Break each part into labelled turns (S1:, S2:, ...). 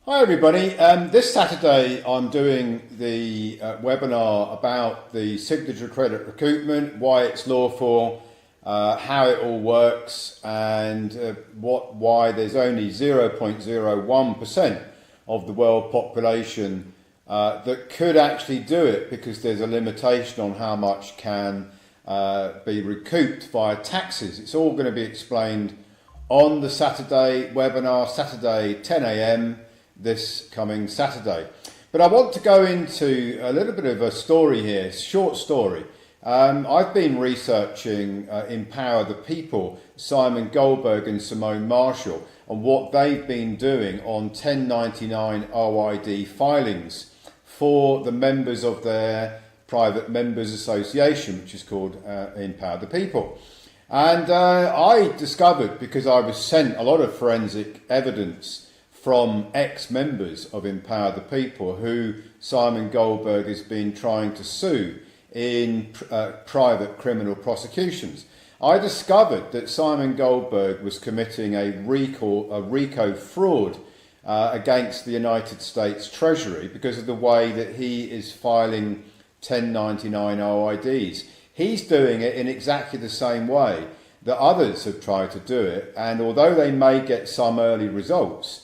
S1: Hi everybody, this Saturday I'm doing the webinar about the signature credit recoupment, why it's lawful, how it all works, and why there's only 0.01% of the world population that could actually do it, because there's a limitation on how much can be recouped via taxes. It's all going to be explained on the Saturday webinar, Saturday 10 AM this coming Saturday. But I want to go into a little bit of a story here, short story. I've been researching Empower the People, Simon Goldberg and Simone Marshall, and what they've been doing on 1099 OID filings for the members of their private members association, which is called Empower the People. And I discovered, because I was sent a lot of forensic evidence from ex-members of Empower the People who Simon Goldberg has been trying to sue in private criminal prosecutions. I discovered that Simon Goldberg was committing a RICO fraud against the United States Treasury because of the way that he is filing 1099 OIDs. He's doing it in exactly the same way that others have tried to do it, and although they may get some early results,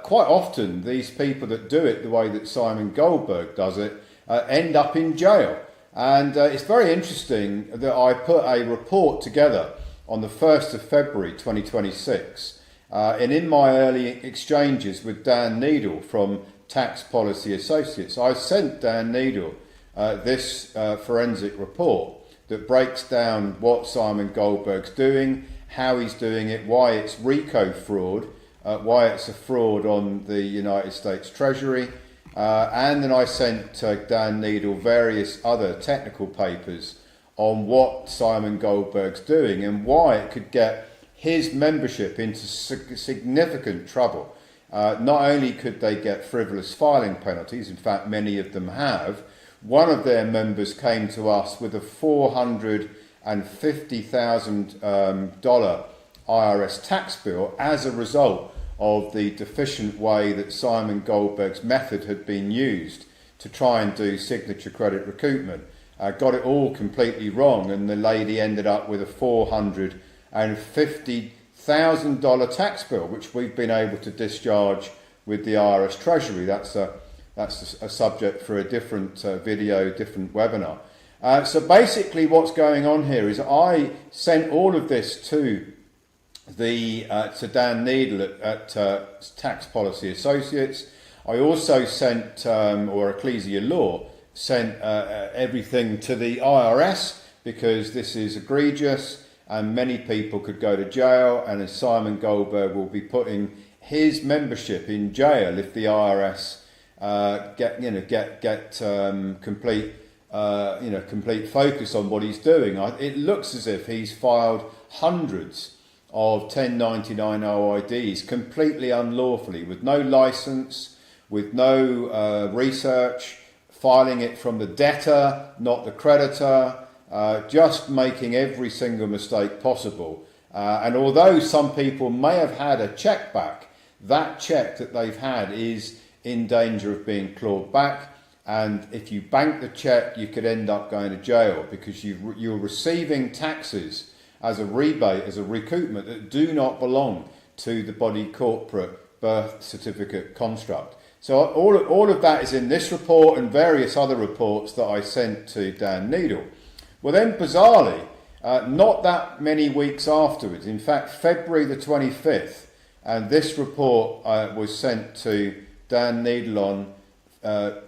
S1: quite often these people that do it the way that Simon Goldberg does it end up in jail. And it's very interesting that I put a report together on the 1st of February 2026, and in my early exchanges with Dan Needle from Tax Policy Associates, I sent Dan Needle this forensic report that breaks down what Simon Goldberg's doing, how he's doing it, why it's RICO fraud, why it's a fraud on the United States Treasury, and then I sent Dan Needle various other technical papers on what Simon Goldberg's doing and why it could get his membership into significant trouble. Not only could they get frivolous filing penalties, in fact many of them have. One of their members came to us with a $450,000 IRS tax bill as a result of the deficient way that Simon Goldberg's method had been used to try and do signature credit recoupment. Got it all completely wrong, and the lady ended up with a $450,000 tax bill, which we've been able to discharge with the IRS Treasury. That's a subject for a different video, different webinar. So basically what's going on here is I sent all of this to Dan Needle at Tax Policy Associates. I also sent, or Ecclesia Law, sent everything to the IRS, because this is egregious and many people could go to jail, and as Simon Goldberg will be putting his membership in jail if the IRS get complete complete focus on what he's doing. It looks as if he's filed hundreds of 1099 OIDs completely unlawfully, with no license, with no research, filing it from the debtor, not the creditor, just making every single mistake possible. And although some people may have had a check back, that check that they've had is in danger of being clawed back. And if you bank the check, you could end up going to jail, because you're receiving taxes as a rebate, as a recoupment, that do not belong to the body corporate birth certificate construct. So all of that is in this report and various other reports that I sent to Dan Needle. Well then, bizarrely, not that many weeks afterwards, in fact February the 25th, and this report was sent to Dan Needle on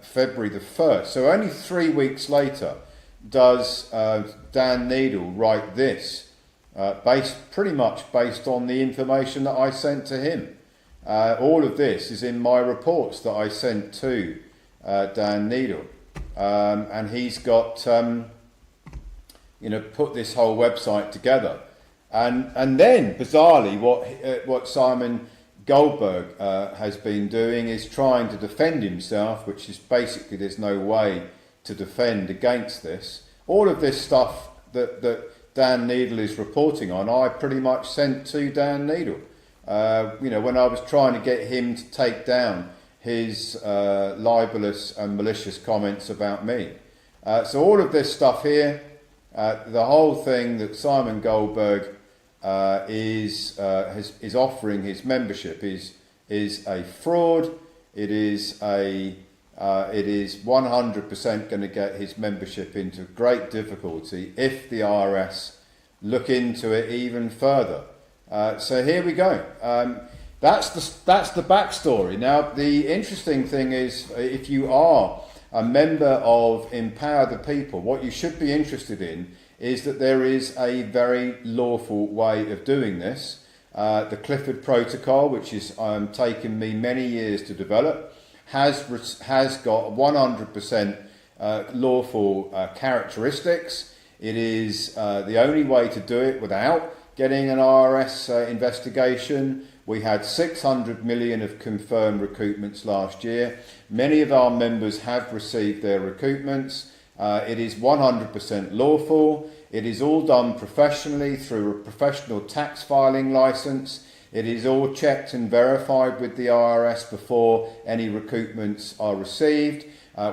S1: February the 1st. So only 3 weeks later does Dan Needle write this, pretty much based on the information that I sent to him. All of this is in my reports that I sent to Dan Needle, and he's got put this whole website together, and then bizarrely what Simon Goldberg has been doing is trying to defend himself, which is basically there's no way to defend against this. All of this stuff that Dan Needle is reporting on, I pretty much sent to Dan Needle. when I was trying to get him to take down his libelous and malicious comments about me. So all of this stuff here, the whole thing that Simon Goldberg is offering his membership is a fraud. It is 100% going to get his membership into great difficulty if the IRS look into it even further. So here we go. That's the backstory. Now the interesting thing is, if you are a member of Empower the People, what you should be interested in is that there is a very lawful way of doing this. The Clifford Protocol, which is taken me many years to develop, has got 100% lawful characteristics. It is the only way to do it without getting an IRS investigation. We had 600 million of confirmed recoupments last year. Many of our members have received their recoupments. It is 100% lawful. It is all done professionally through a professional tax filing license. It is all checked and verified with the IRS before any recoupments are received.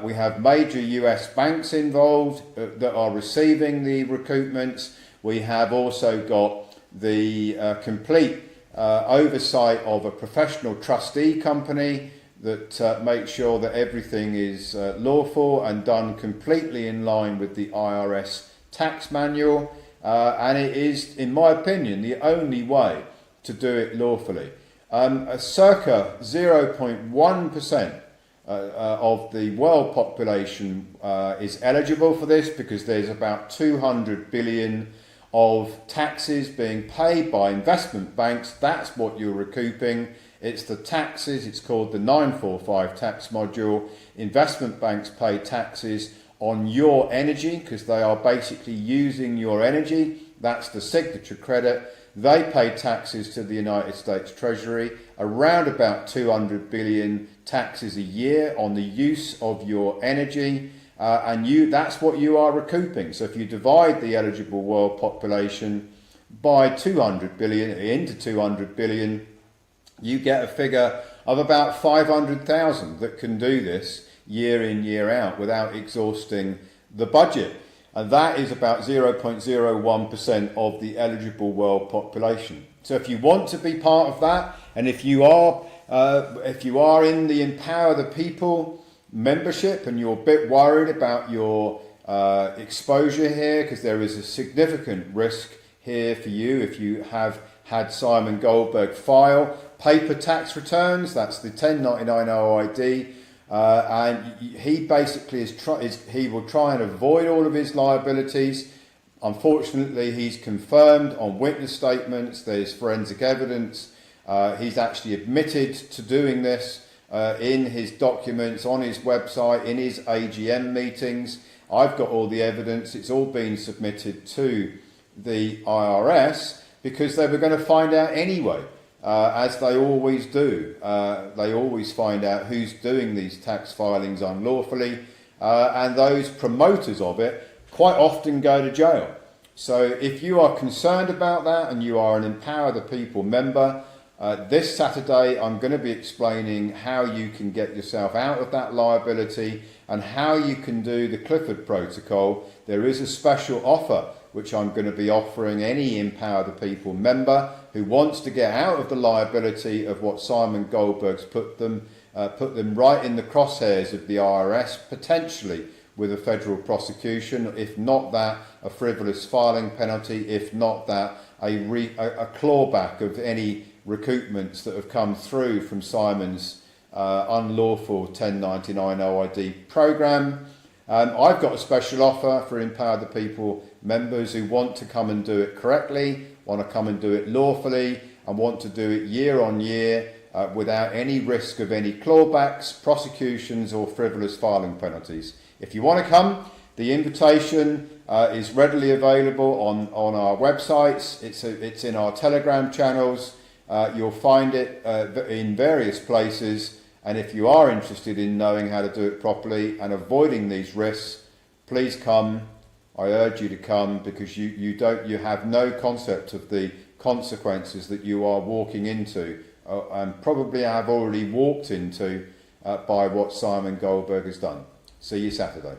S1: We have major US banks involved that are receiving the recoupments. We have also got the complete oversight of a professional trustee company that makes sure that everything is lawful and done completely in line with the IRS tax manual. And it is, in my opinion, the only way to do it lawfully. Circa 0.1% of the world population is eligible for this, because there's about 200 billion of taxes being paid by investment banks. That's what you're recouping. It's the taxes. It's called the 945 tax module. Investment banks pay taxes on your energy because they are basically using your energy. That's the signature credit. They pay taxes to the United States Treasury, around about 200 billion taxes a year on the use of your energy. That's what you are recouping. So if you divide the eligible world population by 200 billion into 200 billion, you get a figure of about 500,000 that can do this year in, year out without exhausting the budget. And that is about 0.01% of the eligible world population. So if you want to be part of that, and if you are in the Empower the People membership and you're a bit worried about your exposure here, because there is a significant risk here for you if you have had Simon Goldberg file paper tax returns. That's the 1099 OID. And he basically he will try and avoid all of his liabilities. Unfortunately, he's confirmed on witness statements. There's forensic evidence. He's actually admitted to doing this in his documents, on his website, in his AGM meetings. I've got all the evidence. It's all been submitted to the IRS because they were going to find out anyway. As they always do. They always find out who's doing these tax filings unlawfully, and those promoters of it quite often go to jail. So if you are concerned about that and you are an Empower the People member, this Saturday I'm going to be explaining how you can get yourself out of that liability and how you can do the Clifford Protocol. There is a special offer which I'm going to be offering any Empower the People member who wants to get out of the liability of what Simon Goldberg's put them right in the crosshairs of the IRS, potentially with a federal prosecution, if not that, a frivolous filing penalty, if not that, a clawback of any recoupments that have come through from Simon's unlawful 1099 OID program. I've got a special offer for Empower the People members who want to come and do it correctly, want to come and do it lawfully, and want to do it year on year without any risk of any clawbacks, prosecutions or frivolous filing penalties. If you want to come, the invitation is readily available on our websites. It's in our Telegram channels. You'll find it in various places. And if you are interested in knowing how to do it properly and avoiding these risks, please come. I urge you to come, because you have no concept of the consequences that you are walking into and probably have already walked into by what Simon Goldberg has done. See you Saturday.